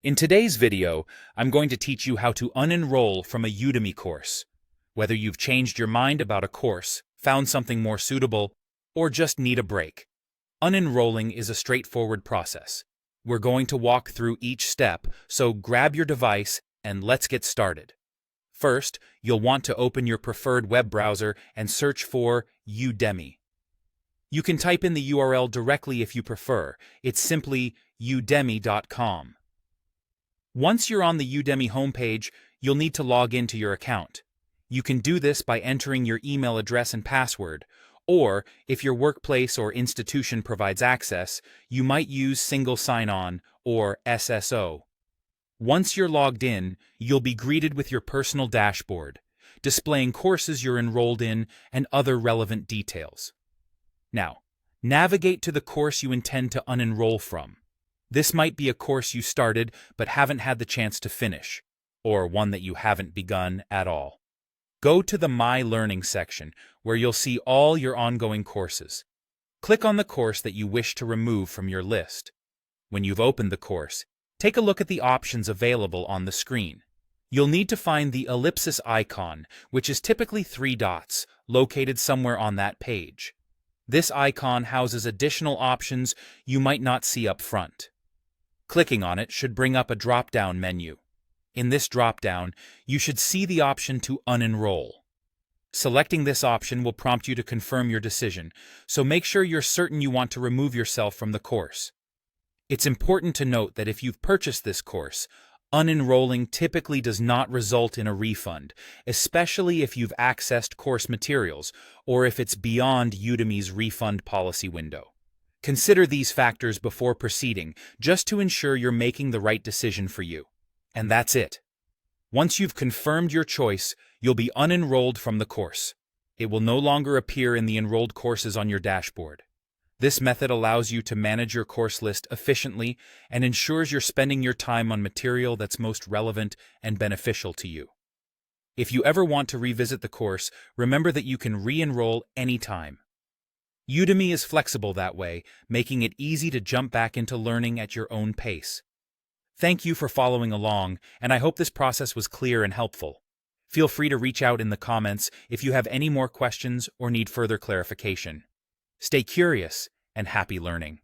In today's video, I'm going to teach you how to unenroll from a Udemy course. Whether you've changed your mind about a course, found something more suitable, or just need a break, unenrolling is a straightforward process. We're going to walk through each step, so grab your device and let's get started. First, you'll want to open your preferred web browser and search for Udemy. You can type in the URL directly if you prefer. It's simply udemy.com. Once you're on the Udemy homepage, you'll need to log into your account. You can do this by entering your email address and password, or if your workplace or institution provides access, you might use Single Sign-On or SSO. Once you're logged in, you'll be greeted with your personal dashboard, displaying courses you're enrolled in and other relevant details. Now, navigate to the course you intend to unenroll from. This might be a course you started but haven't had the chance to finish, or one that you haven't begun at all. Go to the My Learning section, where you'll see all your ongoing courses. Click on the course that you wish to remove from your list. When you've opened the course, take a look at the options available on the screen. You'll need to find the ellipsis icon, which is typically 3 dots, located somewhere on that page. This icon houses additional options you might not see up front. Clicking on it should bring up a drop-down menu. In this drop-down, you should see the option to unenroll. Selecting this option will prompt you to confirm your decision, so make sure you're certain you want to remove yourself from the course. It's important to note that if you've purchased this course, unenrolling typically does not result in a refund, especially if you've accessed course materials or if it's beyond Udemy's refund policy window. Consider these factors before proceeding, just to ensure you're making the right decision for you. And that's it. Once you've confirmed your choice, you'll be unenrolled from the course. It will no longer appear in the enrolled courses on your dashboard. This method allows you to manage your course list efficiently and ensures you're spending your time on material that's most relevant and beneficial to you. If you ever want to revisit the course, remember that you can re-enroll anytime. Udemy is flexible that way, making it easy to jump back into learning at your own pace. Thank you for following along, and I hope this process was clear and helpful. Feel free to reach out in the comments if you have any more questions or need further clarification. Stay curious and happy learning.